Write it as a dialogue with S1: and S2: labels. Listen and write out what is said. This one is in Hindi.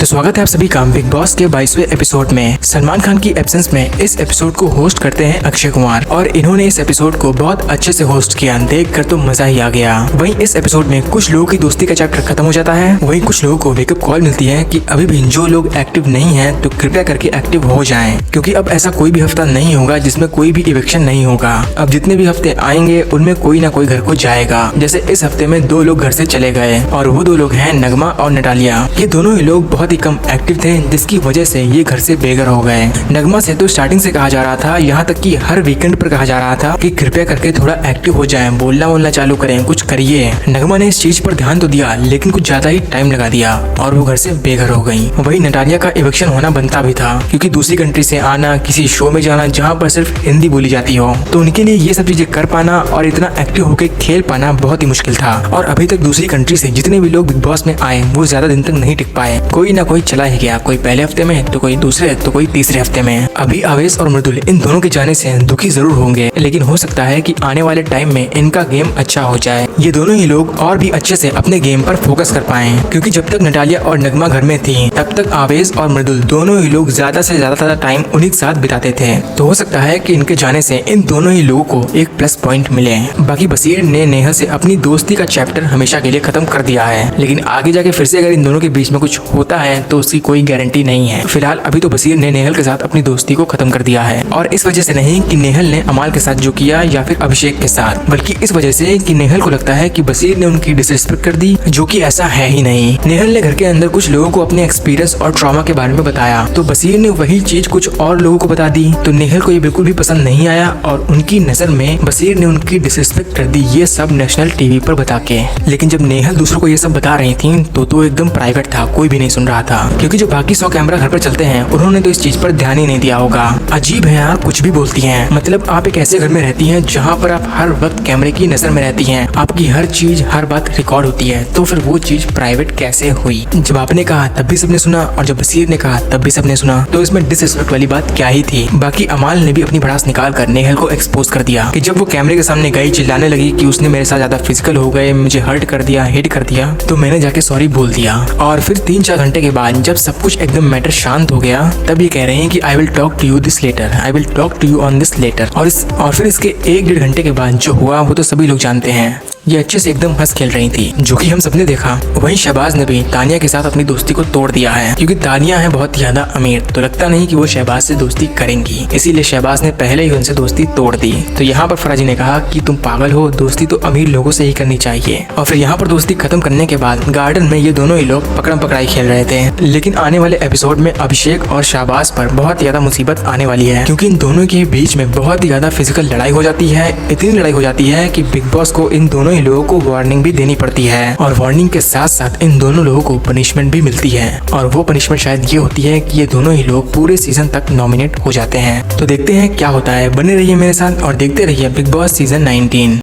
S1: तो स्वागत है आप सभी का बिग बॉस के 22वें एपिसोड में। सलमान खान की एब्सेंस में इस एपिसोड को होस्ट करते हैं अक्षय कुमार और इन्होंने इस एपिसोड को बहुत अच्छे से होस्ट किया, देखकर तो मजा ही आ गया। वहीं इस एपिसोड में कुछ लोगों की दोस्ती का चैप्टर खत्म हो जाता है, वहीं कुछ लोगों को वेकअप कॉल मिलती है कि अभी भी जो लोग एक्टिव नहीं है तो कृपया करके एक्टिव हो जाएं, क्योंकि अब ऐसा कोई भी हफ्ता नहीं होगा जिसमें कोई भी इवेक्शन नहीं होगा। अब जितने भी हफ्ते आएंगे उनमें कोई ना कोई घर को जाएगा। जैसे इस हफ्ते में 2 लोग घर से चले गए और वो 2 लोग हैं नगमा और नटालिया। ये दोनों ही लोग बहुत ही कम एक्टिव थे, जिसकी वजह से ये घर से बेघर हो गए। नगमा से तो स्टार्टिंग से कहा जा रहा था, यहाँ तक कि हर वीकेंड पर कहा जा रहा था कि कृपया करके थोड़ा एक्टिव हो जाएं, बोलना चालू करें, कुछ करिए। नगमा ने इस चीज पर ध्यान तो दिया लेकिन कुछ ज्यादा ही टाइम लगा दिया और वो घर से बेघर हो गई। वही नटालिया का इवेक्शन होना बनता भी था, क्योंकि दूसरी कंट्री से आना, किसी शो में जाना जहाँ पर सिर्फ हिंदी बोली जाती हो, तो उनके लिए ये सब चीजें कर पाना और इतना एक्टिव होकर खेल पाना बहुत ही मुश्किल था। और अभी तक दूसरी कंट्री से जितने भी लोग बिग बॉस में आए वो ज्यादा दिन तक नहीं टिक पाए, कोई ना कोई चला ही गया, कोई पहले हफ्ते में तो कोई दूसरे तो कोई तीसरे हफ्ते में। अभी आवेश और मृदुल इन दोनों के जाने से दुखी जरूर होंगे, लेकिन हो सकता है कि आने वाले टाइम में इनका गेम अच्छा हो जाए, ये दोनों ही लोग और भी अच्छे से अपने गेम पर फोकस कर पाएं। क्योंकि जब तक नटालिया और नगमा घर में थी तब तक आवेश और मृदुल दोनों ही लोग ज्यादा से ज्यादा टाइम उन्हीं के साथ बिताते थे, तो हो सकता है कि इनके जाने से इन दोनों ही लोगों को एक प्लस पॉइंट मिले। बाकी बसीर ने नेहा से अपनी दोस्ती का चैप्टर हमेशा के लिए खत्म कर दिया है, लेकिन आगे जाके फिर से अगर इन दोनों के बीच में कुछ होता है तो उसकी कोई गारंटी नहीं है। फिलहाल अभी तो बसीर ने नेहल के साथ अपनी दोस्ती को खत्म कर दिया है, और इस वजह से नहीं कि नेहल ने अमाल के साथ जो किया या फिर अभिषेक के साथ, बल्कि इस वजह से कि नेहल को लगता है कि बसीर ने उनकी डिसरिस्पेक्ट कर दी, जो कि ऐसा है ही नहीं। नेहल ने घर के अंदर कुछ लोगों को अपने एक्सपीरियंस और ट्रॉमा के बारे में बताया, तो बसीर ने वही चीज कुछ और लोगों को बता दी, तो नेहल को ये बिल्कुल भी पसंद नहीं आया और उनकी नजर में बसीर ने उनकी डिसरिस्पेक्ट कर दी, ये सब नेशनल टीवी पर बता के। लेकिन जब नेहल दूसरों को ये सब बता रही थी तो एकदम प्राइवेट था, कोई भी नहीं सुन रहा था, क्योंकि जो बाकी 100 कैमरा घर पर चलते हैं उन्होंने तो इस चीज पर ध्यान ही नहीं दिया होगा। अजीब है यार, कुछ भी बोलती हैं। मतलब आप एक ऐसे घर में रहती हैं जहाँ पर आप हर वक्त कैमरे की नजर में रहती हैं, आपकी हर चीज हर बात रिकॉर्ड होती है, तो फिर वो चीज प्राइवेट कैसे हुई? जब आपने कहा तब भी सबने सुना और जब बसीर ने कहा तब भी सबने सुना, तो इसमें डिसरिस्पेक्ट वाली बात क्या ही थी। बाकी अमाल ने भी अपनी भड़ास निकाल कर नेहल को एक्सपोज कर दिया कि जब वो कैमरे के सामने गई, चिल्लाने लगी कि उसने मेरे साथ ज्यादा फिजिकल हो गए, मुझे हर्ट कर दिया, हिट कर दिया, तो मैंने जाके सॉरी बोल दिया। और फिर 3-4 घंटे के बाद जब सब कुछ एकदम मैटर शांत हो गया, तब ये कह रहे हैं कि I will talk to you this letter, I will talk to you on this letter. और फिर इसके 1-1.5 घंटे के बाद जो हुआ वो तो सभी लोग जानते हैं। ये अच्छे से एकदम हंस खेल रही थी, जो कि हम सबने देखा। वहीं शहबाज ने भी तानिया के साथ अपनी दोस्ती को तोड़ दिया है, क्योंकि तानिया है बहुत ज्यादा अमीर, तो लगता नहीं कि वो शहबाज से दोस्ती करेंगी, इसीलिए शहबाज ने पहले ही उनसे दोस्ती तोड़ दी। तो यहाँ पर फराजी ने कहा कि तुम पागल हो, दोस्ती तो अमीर लोगों से ही करनी चाहिए। और फिर यहाँ पर दोस्ती खत्म करने के बाद गार्डन में ये दोनों ही लोग पकड़म पकड़ाई खेल रहे थे, लेकिन आने वाले एपिसोड में अभिषेक और शहबाज पर बहुत ज्यादा मुसीबत आने वाली है, क्योंकि इन दोनों के बीच में बहुत ही ज्यादा फिजिकल लड़ाई हो जाती है। इतनी लड़ाई हो जाती है कि बिग बॉस को इन दोनों ही लोगों को वार्निंग भी देनी पड़ती है, और वार्निंग के साथ साथ इन दोनों लोगों को पनिशमेंट भी मिलती है, और वो पनिशमेंट शायद ये होती है कि ये दोनों ही लोग पूरे सीजन तक नॉमिनेट हो जाते हैं। तो देखते हैं क्या होता है, बने रहिए मेरे साथ और देखते रहिए बिग बॉस सीजन 19।